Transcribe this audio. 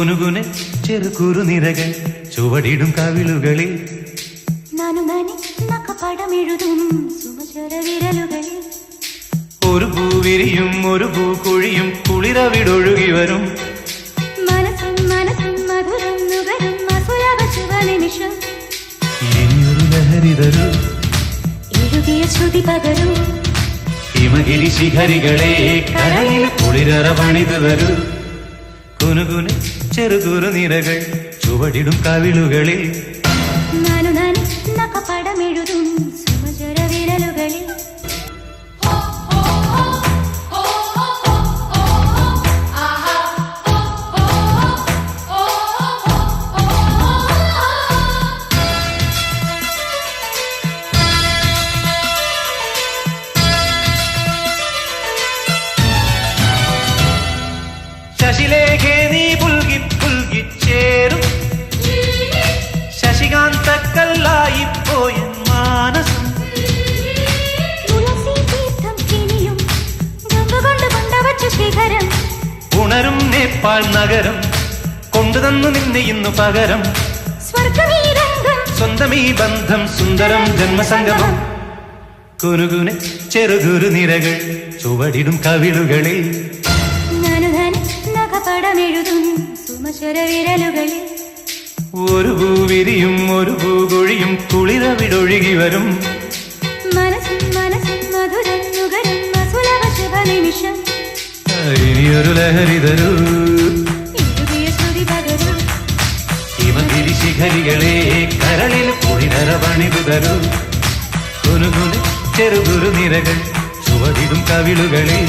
കുനുകുനെ ചെറുകുറു നിരകൾ ചുവടിടും കവിളുകളിൽ പടമെഴുതും സുമചര വിരലുകളിൽ ഒരു പൂവിരിയും ഒരു പൂക്കുഴിയും കുളിരവിടൊഴുകി വരും മനസ്സും മനസ്സും മധുരം നുകരും അസുലഭ ശുഭനിമിഷം ഇനിയൊരു ലഹരി തരൂ എഴുതിയ ശ്രുതി പകരൂ ഹിമഗിരി ശിഖരികളെ കടലിൽ കുളിരറ പണിതു വരൂ കുനുകുനെ ചെറുകുറു നിരകൾ ചുവടിടും കവിളുകളിൽ പടമെഴുതും സുമചര വിരലുകളിൽ ശശിലേഖേ നീ പുൽകി പുൽകിച്ചേരും ശശികാന്തക്കല്ലായി പോയ മാനസം ഉണരും നേപ്പാൾ നഗരം കൊണ്ടുതന്നു നിന്നെ ഇന്നു പകരം സ്വന്തമീ ബന്ധം സുന്ദരം ജന്മസംഗമം കുനുകുനെ ചെറുകുറു നിരകൾ ചുവടിടും കവിളുകളിൽ പടമെഴുതും സുമചര വിരലുകളിൽ ഒരു പൂവിരിയും ഒരു പൂകൊഴിയും കുളിരവിടൊഴുകി വരും മനസ്സും മനസ്സും മധുരം നുകരും അസുലഭ ശുഭനിമിഷം ഇനിയൊരു ലഹരി തരൂ എഴുതിയ ശ്രുതി പകരൂ ഹിമഗിരി ശിഖരികളെ കരളിൽ കുളിരറ പണിതു തരൂ കുനുകുനെ ചെറുകുറു നിരകൾ ചുവടിടും കവിളുകളിൽ